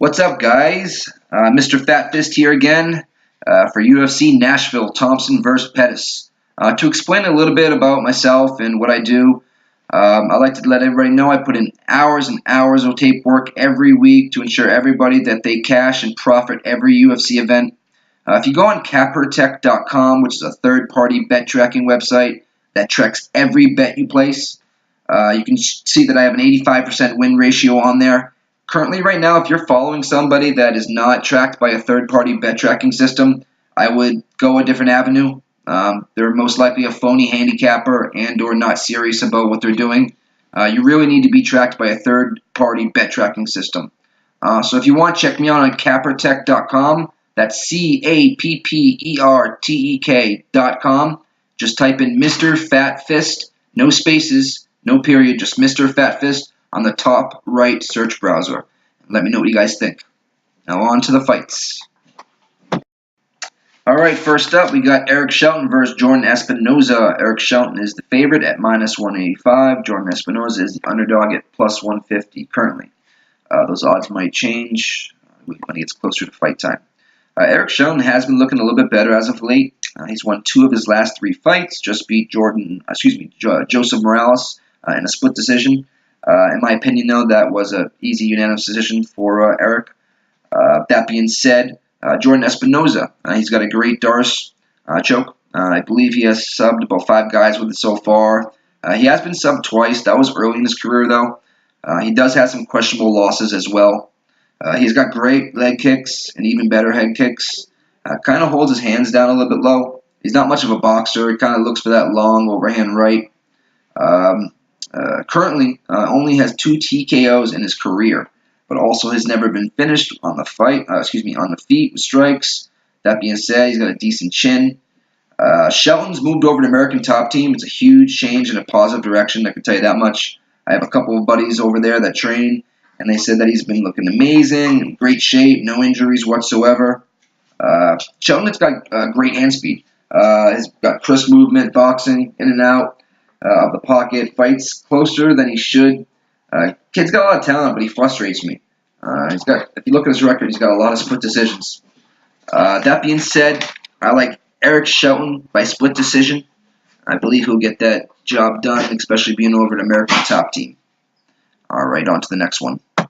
What's up, guys? Mr. FatFist here again for UFC Nashville, Thompson vs. Pettis. To explain a little bit about myself and what I do, I like to let everybody know I put in hours and hours of tape work every week to ensure everybody that they cash and profit every UFC event. If you go on cappertech.com, which is a third-party bet tracking website that tracks every bet you place, you can see that I have an 85% win ratio on there. Currently, right now, if you're following somebody that is not tracked by a third-party bet tracking system, I would go a different avenue. They're most likely a phony handicapper and or not serious about what they're doing. You really need to be tracked by a third-party bet tracking system. So if you want, check me out on cappertech.com. That's CAPPERTEK.com. Just type in Mr. FatFist, no spaces, no period, just Mr. FatFist on the top right search browser. Let me know what you guys think. Now on to the fights. Alright, first up we got Eric Shelton versus Jordan Espinoza. Eric Shelton is the favorite at -185. Jordan Espinoza is the underdog at +150 currently. Those odds might change when it gets closer to fight time. Eric Shelton has been looking a little bit better as of late. He's won 2 of his last 3 fights, just beat Joseph Morales in a split decision. In my opinion, though, that was an easy unanimous decision for Eric. That being said, Jordan Espinoza, he's got a great Doris choke. I believe he has subbed about 5 guys with it so far. He has been subbed twice. That was early in his career, though. He does have some questionable losses as well. He's got great leg kicks and even better head kicks. Kind of holds his hands down a little bit low. He's not much of a boxer. He kind of looks for that long overhand right. Currently, only has 2 TKOs in his career, but also has never been finished on the on the feet with strikes. That being said, he's got a decent chin. Shelton's moved over to American Top Team. It's a huge change in a positive direction, I can tell you that much. I have a couple of buddies over there that train, and they said that he's been looking amazing, in great shape, no injuries whatsoever. Shelton's got great hand speed. He's got crisp movement, boxing, in and out of the pocket, fights closer than he should. Kid's got a lot of talent, but he frustrates me. If you look at his record, he's got a lot of split decisions. That being said, I like Eric Shelton by split decision. I believe he'll get that job done, especially being over at American Top Team. All right, on to the next one. All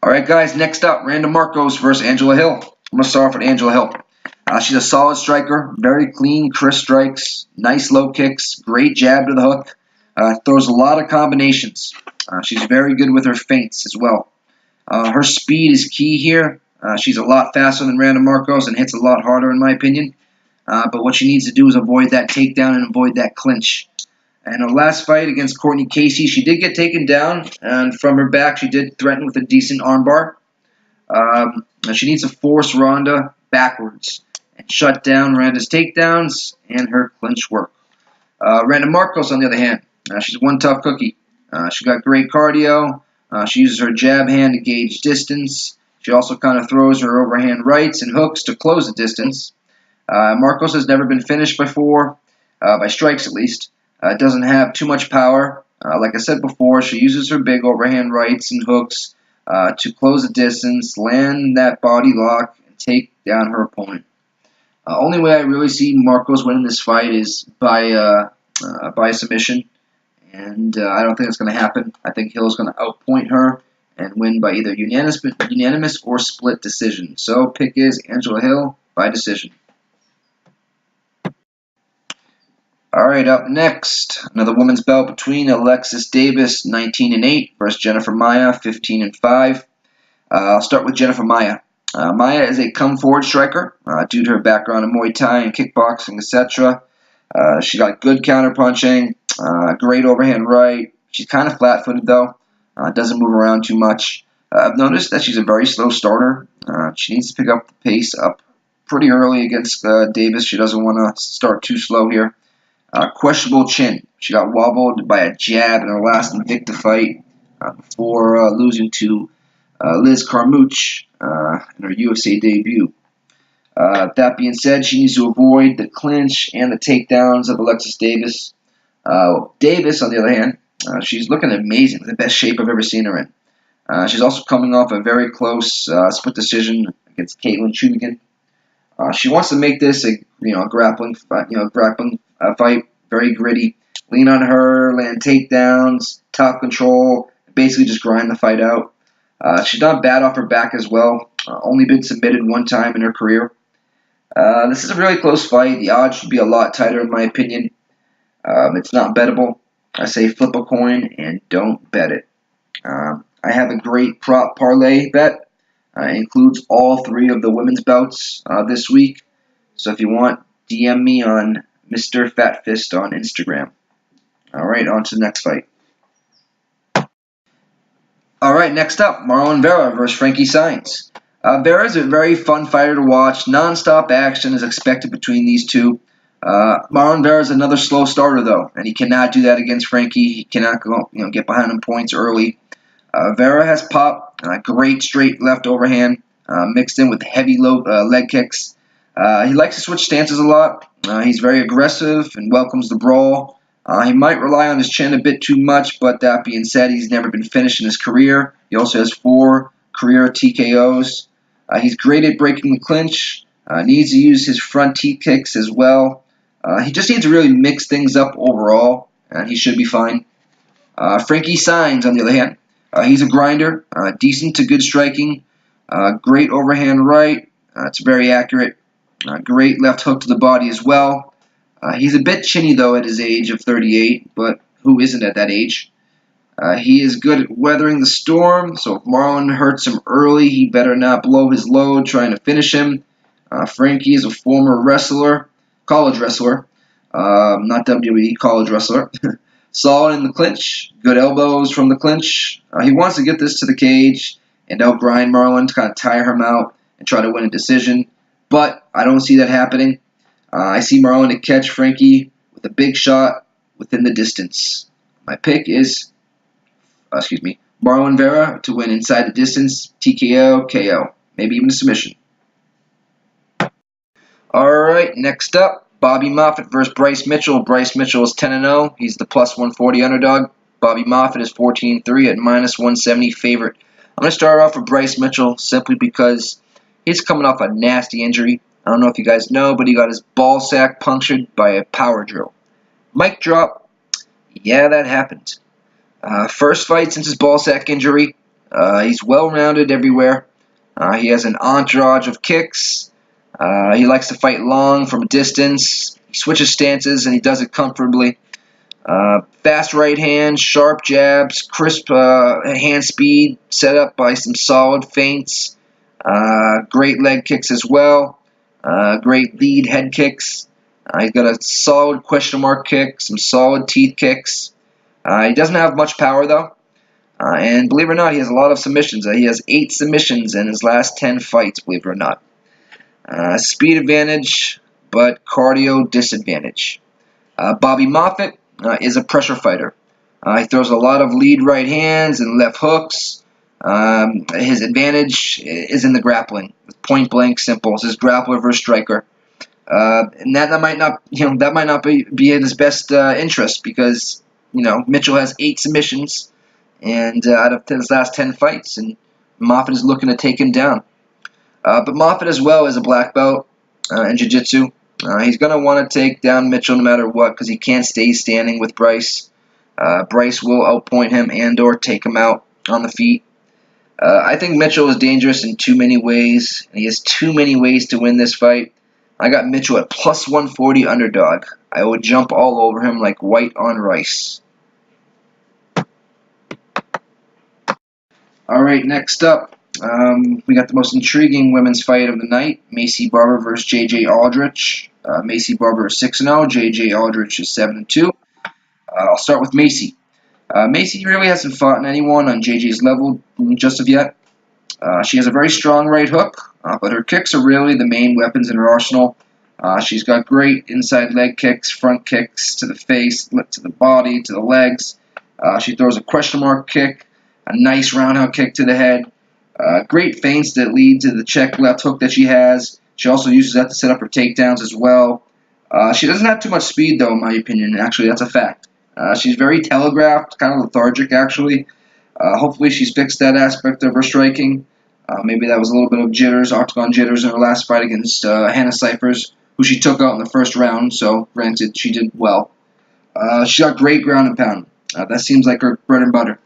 right, guys, next up, Randa Marcos versus Angela Hill. I'm going to start off with Angela Hill. She's a solid striker, very clean, crisp strikes, nice low kicks, great jab to the hook, throws a lot of combinations. She's very good with her feints as well. Her speed is key here. She's a lot faster than Randa Marcos and hits a lot harder, in my opinion. But what she needs to do is avoid that takedown and avoid that clinch. And her last fight against Courtney Casey, she did get taken down, and from her back, she did threaten with a decent armbar. She needs to force Randa backwards and shut down Randa's takedowns and her clinch work. Randa Marcos, on the other hand, she's one tough cookie. She got great cardio. She uses her jab hand to gauge distance. She also kind of throws her overhand rights and hooks to close the distance. Marcos has never been finished before, by strikes at least. Doesn't have too much power. Like I said before, she uses her big overhand rights and hooks to close the distance, land that body lock, and take down her opponent. Only way I really see Marcos winning this fight is by submission, and I don't think it's going to happen. I think Hill's going to outpoint her and win by either unanimous or split decision. So pick is Angela Hill by decision. All right, up next, another women's bout between Alexis Davis, 19-8, versus Jennifer Maia, 15-5. I'll start with Jennifer Maia. Maia is a come-forward striker due to her background in Muay Thai and kickboxing, etc. She got good counterpunching, great overhand right. She's kind of flat-footed, though. Doesn't move around too much. I've noticed that she's a very slow starter. She needs to pick up the pace up pretty early against Davis. She doesn't want to start too slow here. Questionable chin. She got wobbled by a jab in her last Invicta fight before losing to Liz Carmouche in her UFC debut. That being said, she needs to avoid the clinch and the takedowns of Alexis Davis. Davis, on the other hand, she's looking amazing, the best shape I've ever seen her in. She's also coming off a very close split decision against Caitlin Chugigan. She wants to make this a grappling fight, very gritty. Lean on her, land takedowns, top control, basically just grind the fight out. She's not bad off her back as well. Only been submitted one time in her career. This is a really close fight. The odds should be a lot tighter in my opinion. It's not bettable. I say flip a coin and don't bet it. I have a great prop parlay bet. Includes all 3 of the women's bouts this week. So if you want, DM me on Mrfatfist on Instagram. All right, on to the next fight. All right, next up, Marlon Vera versus Frankie Saenz. Vera is a very fun fighter to watch. Non-stop action is expected between these two. Marlon Vera is another slow starter, though, and he cannot do that against Frankie. He cannot get behind him points early. Vera has pop, great straight left overhand, mixed in with heavy low leg kicks. He likes to switch stances a lot. He's very aggressive and welcomes the brawl. He might rely on his chin a bit too much, but that being said, he's never been finished in his career. He also has 4 career TKOs. He's great at breaking the clinch. Needs to use his front teeth kicks as well. He just needs to really mix things up overall, and he should be fine. Frankie Saenz, on the other hand, he's a grinder, decent to good striking, great overhand right. It's very accurate. Great left hook to the body as well. He's a bit chinny, though, at his age of 38, but who isn't at that age? He is good at weathering the storm, so if Marlon hurts him early, he better not blow his load trying to finish him. Frankie is a former wrestler, college wrestler, not WWE, college wrestler. Solid in the clinch, good elbows from the clinch. He wants to get this to the cage and outgrind Marlon to kind of tire him out and try to win a decision, but I don't see that happening. I see Marlon to catch Frankie with a big shot within the distance. My pick is, Marlon Vera to win inside the distance, TKO, KO, maybe even a submission. All right, next up, Bobby Moffitt versus Bryce Mitchell. Bryce Mitchell is 10-0. He's the plus 140 underdog. Bobby Moffitt is 14-3 at minus 170 favorite. I'm going to start off with Bryce Mitchell simply because he's coming off a nasty injury. I don't know if you guys know, but he got his ball sack punctured by a power drill. Mic drop. Yeah, that happened. First fight since his ball sack injury. He's well-rounded everywhere. He has an entourage of kicks. He likes to fight long from a distance. He switches stances, and he does it comfortably. Fast right hand, sharp jabs, crisp hand speed, set up by some solid feints. Great leg kicks as well. Great lead head kicks. He's got a solid question mark kick, some solid teeth kicks. He doesn't have much power, though. And believe it or not, he has a lot of submissions. He has 8 submissions in his last 10 fights, believe it or not. Speed advantage, but cardio disadvantage. Bobby Moffitt is a pressure fighter. He throws a lot of lead right hands and left hooks. His advantage is in the grappling. Point blank simple. It's his grappler versus striker. And that might not be in his best interest because Mitchell has 8 submissions and out of his last 10 fights, and Moffitt is looking to take him down. But Moffitt as well is a black belt in jiu-jitsu. He's going to want to take down Mitchell no matter what because he can't stay standing with Bryce. Bryce will outpoint him and or take him out on the feet. I think Mitchell is dangerous in too many ways. He has too many ways to win this fight. I got Mitchell at plus 140 underdog. I would jump all over him like white on rice. All right, next up, we got the most intriguing women's fight of the night, Macy Barber versus J.J. Aldrich. Macy Barber is 6-0, J.J. Aldrich is 7-2. I'll start with Macy. Macy really hasn't fought anyone on J.J.'s level just of yet. She has a very strong right hook, but her kicks are really the main weapons in her arsenal. She's got great inside leg kicks, front kicks to the face, to the body, to the legs. She throws a question mark kick, a nice roundhouse kick to the head. Great feints that lead to the check left hook that she has. She also uses that to set up her takedowns as well. She doesn't have too much speed, though, in my opinion. Actually, that's a fact. She's very telegraphed, kind of lethargic, actually. Hopefully she's fixed that aspect of her striking. Maybe that was a little bit of jitters, octagon jitters in her last fight against Hannah Cyphers, who she took out in the first round, so granted, she did well. She got great ground and pound. That seems like her bread and butter.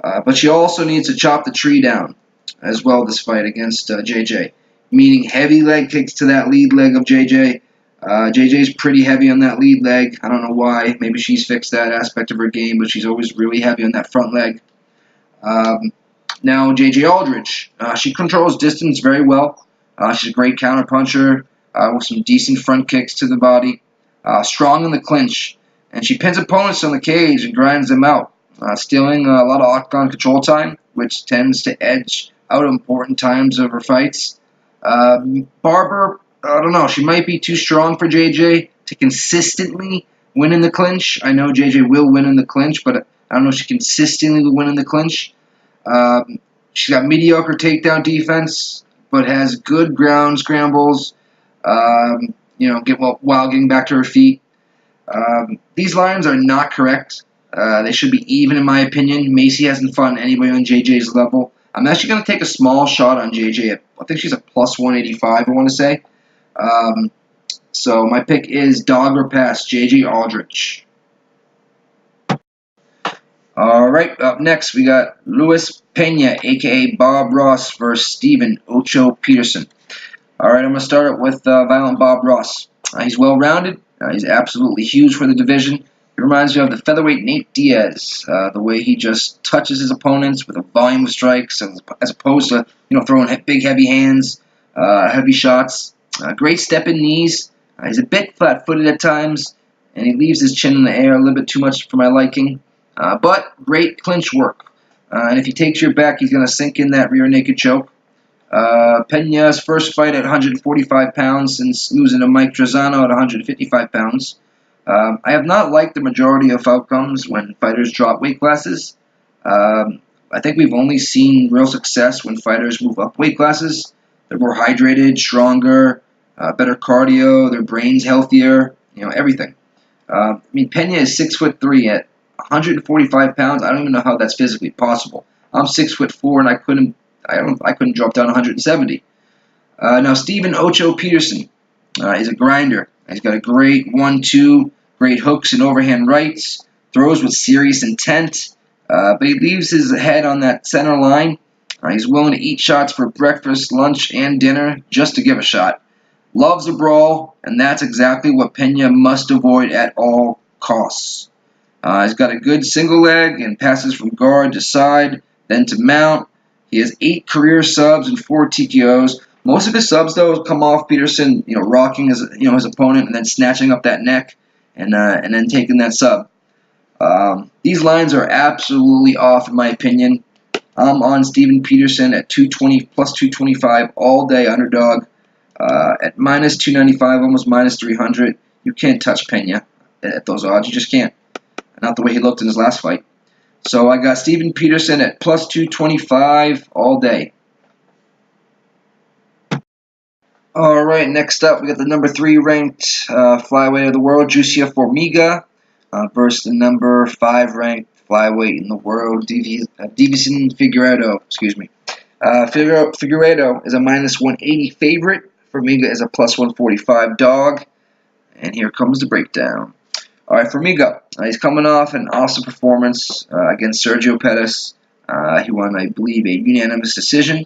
But she also needs to chop the tree down as well this fight against JJ, meaning heavy leg kicks to that lead leg of JJ. JJ's pretty heavy on that lead leg. I don't know why. Maybe she's fixed that aspect of her game, but she's always really heavy on that front leg. Now, JJ Aldridge, she controls distance very well. She's a great counterpuncher with some decent front kicks to the body. Strong in the clinch, and she pins opponents on the cage and grinds them out, stealing a lot of octagon control time, which tends to edge out important times of her fights. Barber, I don't know, she might be too strong for JJ to consistently win in the clinch. I know JJ will win in the clinch, but I don't know if she consistently will win in the clinch. She's got mediocre takedown defense, but has good ground scrambles, while getting back to her feet. These lines are not correct. They should be even, in my opinion. Macy hasn't fought anybody on JJ's level. I'm actually going to take a small shot on JJ. I think she's a plus 185, I want to say. So my pick is dog or pass, JJ Aldridge. All right, up next we got Luis Pena, a.k.a. Bob Ross, versus Steven Ocho Peterson. All right, I'm going to start with Violent Bob Ross. He's well-rounded. He's absolutely huge for the division. He reminds me of the featherweight Nate Diaz, the way he just touches his opponents with a volume of strikes, as opposed to throwing big, heavy hands, heavy shots. Great step-in knees. He's a bit flat-footed at times, and he leaves his chin in the air a little bit too much for my liking. But great clinch work. And if he takes your back, he's going to sink in that rear naked choke. Pena's first fight at 145 pounds since losing to Mike Trezano at 155 pounds. I have not liked the majority of outcomes when fighters drop weight classes. I think we've only seen real success when fighters move up weight classes. They're more hydrated, stronger, better cardio, their brain's healthier, everything. Pena is 6'3" at 145 pounds. I don't even know how that's physically possible. I'm 6'4" and I couldn't drop down 170. Now Steven Ocho Peterson is a grinder. He's got a great 1-2, great hooks and overhand rights, throws with serious intent, but he leaves his head on that center line. He's willing to eat shots for breakfast, lunch, and dinner just to give a shot. Loves a brawl, and that's exactly what Pena must avoid at all costs. He's got a good single leg and passes from guard to side, then to mount. He has 8 career subs and 4 TKOs. Most of his subs, though, come off Peterson, rocking his opponent and then snatching up that neck and then taking that sub. These lines are absolutely off, in my opinion. I'm on Steven Peterson at 220 plus 225 all day underdog at minus 295, almost minus 300. You can't touch Pena at those odds. You just can't. Not the way he looked in his last fight. So I got Steven Peterson at plus 225 all day. All right, next up we got the number 3 ranked flyweight of the world, Jussier Formiga, versus the number 5 ranked flyweight in the world, Davison Figueiredo. Figueiredo is a minus 180 favorite. Formiga is a plus 145 dog. And here comes the breakdown. All right, Formiga, he's coming off an awesome performance against Sergio Pettis. He won, I believe, a unanimous decision.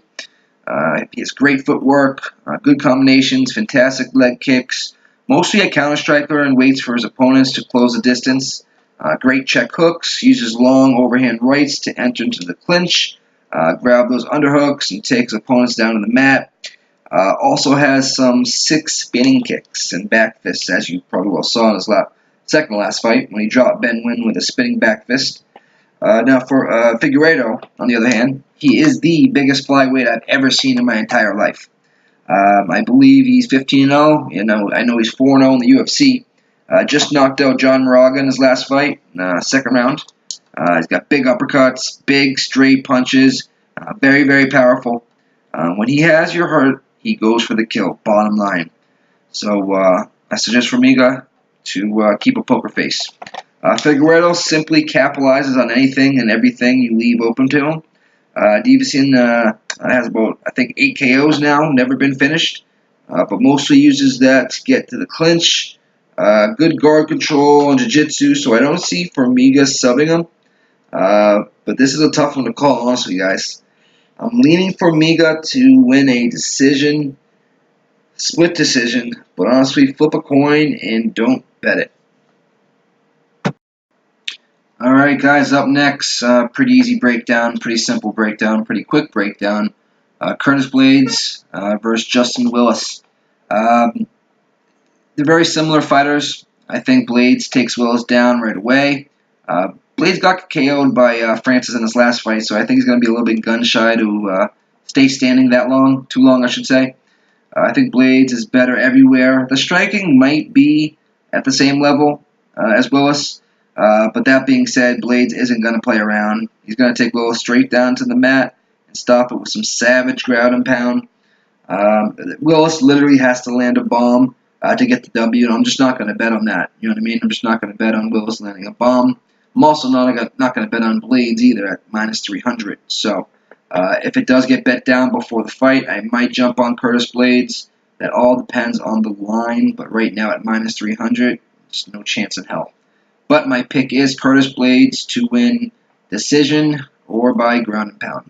He has great footwork, good combinations, fantastic leg kicks, mostly a counter-striker and waits for his opponents to close the distance. Great check hooks, uses long overhand rights to enter into the clinch, grab those underhooks, and takes opponents down to the mat. Also has some 6 spinning kicks and back fists, as you probably well saw in his second to last fight when he dropped Ben Nguyen with a spinning back fist. Now for Figueiredo, on the other hand, he is the biggest flyweight I've ever seen in my entire life. I believe he's 15-0. I know he's 4-0 in the UFC. Just knocked out John Moraga in his last fight, second round. He's got big uppercuts, big straight punches, very, very powerful. When he has your hurt, he goes for the kill, bottom line. So I suggest Formiga to keep a poker face. Figueredo simply capitalizes on anything and everything you leave open to him. Davison has about, I think, 8 KOs now, never been finished, but mostly uses that to get to the clinch. Good guard control and jiu-jitsu, so I don't see Formiga subbing him. But this is a tough one to call, honestly, guys. I'm leaning Formiga to win a decision, split decision, but honestly, flip a coin and don't bet it. Alright, guys, up next, pretty easy breakdown, pretty simple breakdown, pretty quick breakdown. Curtis Blades versus Justin Willis. They're very similar fighters. I think Blades takes Willis down right away. Blades got KO'd by Francis in his last fight, so I think he's going to be a little bit gun-shy to stay standing that long, too long, I should say. I think Blades is better everywhere. The striking might be at the same level as Willis. But that being said, Blades isn't going to play around. He's going to take Willis straight down to the mat and stop it with some savage ground and pound. Willis literally has to land a bomb to get the W, and I'm just not going to bet on that. You know what I mean? I'm just not going to bet on Willis landing a bomb. I'm also not going to bet on Blades either at minus 300. So if it does get bet down before the fight, I might jump on Curtis Blades. That all depends on the line, but right now at minus 300, there's no chance in hell. But my pick is Curtis Blades to win decision or by ground and pound.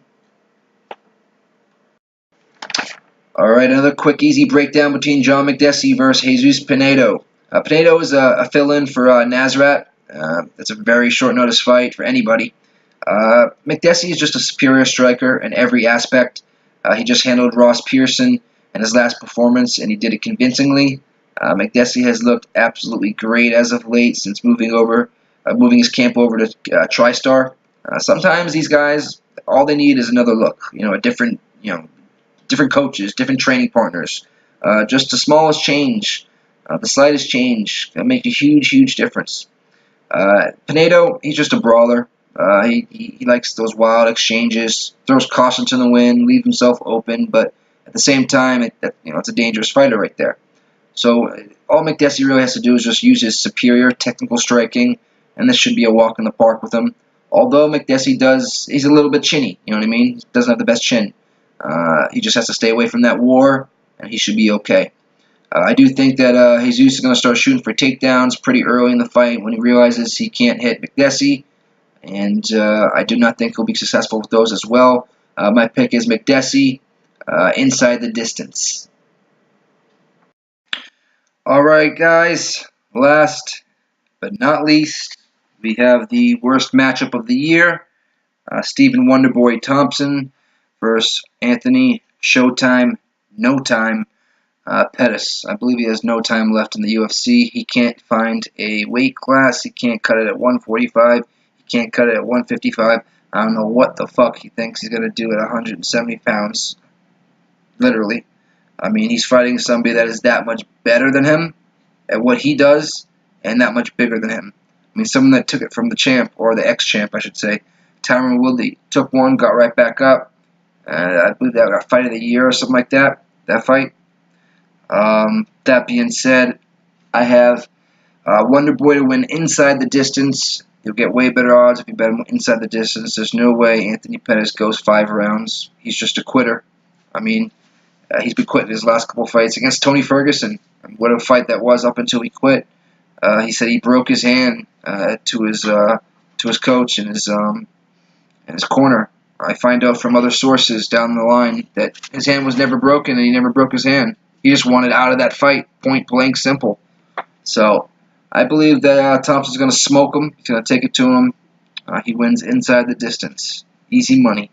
Alright, another quick, easy breakdown between John Makdessi versus Jesus Pinedo. Pinedo is a fill-in for Nasrat. It's a very short notice fight for anybody. Makdessi is just a superior striker in every aspect. He just handled Ross Pearson in his last performance, and he did it convincingly. Makdessi has looked absolutely great as of late since moving his camp over to TriStar. Sometimes these guys, all they need is another look. Different coaches, different training partners. Just the smallest change, the slightest change can make a huge, huge difference. Pinedo, he's just a brawler. He likes those wild exchanges, throws caution to the wind, leaves himself open, but at the same time, it's a dangerous fighter right there. So all Makdessi really has to do is just use his superior technical striking, and this should be a walk in the park with him. Although Makdessi he's a little bit chinny, you know what I mean? He doesn't have the best chin. He just has to stay away from that war, and he should be okay. I do think that Jesus is going to start shooting for takedowns pretty early in the fight when he realizes he can't hit Makdessi, and I do not think he'll be successful with those as well. My pick is Makdessi inside the distance. Alright, guys, last but not least, we have the worst matchup of the year. Stephen Wonderboy Thompson versus Anthony Showtime No Time Pettis. I believe he has no time left in the UFC. He can't find a weight class. He can't cut it at 145. He can't cut it at 155. I don't know what the fuck he thinks he's going to do at 170 pounds. Literally. I mean, he's fighting somebody that is that much better than him at what he does and that much bigger than him. I mean, someone that took it from the champ, or the ex-champ, I should say. Tyron Woodley took one, got right back up. I believe that was a fight of the year or something like that, that fight. That being said, I have Wonderboy to win inside the distance. You'll get way better odds if you bet him inside the distance. There's no way Anthony Pettis goes 5 rounds. He's just a quitter. I mean, he's been quitting his last couple fights against Tony Ferguson. What a fight that was up until he quit. He said he broke his hand to his coach in his corner. I find out from other sources down the line that his hand was never broken and he never broke his hand. He just wanted out of that fight, point blank simple. So I believe that Thompson's going to smoke him. He's going to take it to him. He wins inside the distance. Easy money.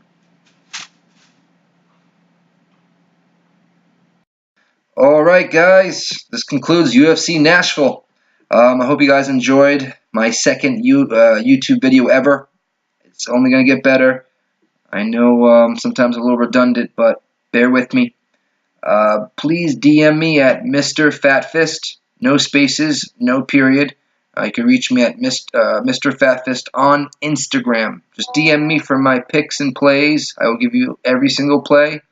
Alright, guys. This concludes UFC Nashville. I hope you guys enjoyed my second YouTube video ever. It's only going to get better. I know sometimes a little redundant, but bear with me. Please DM me at Mrfatfist. No spaces, no period. You can reach me at Mrfatfist on Instagram. Just DM me for my picks and plays. I will give you every single play.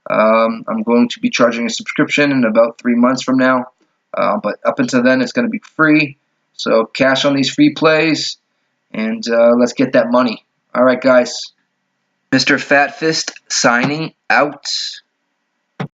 I'm going to be charging a subscription in about 3 months from now. But up until then, it's going to be free. So cash on these free plays, and let's get that money. All right, guys. Mr. Fat Fist signing out.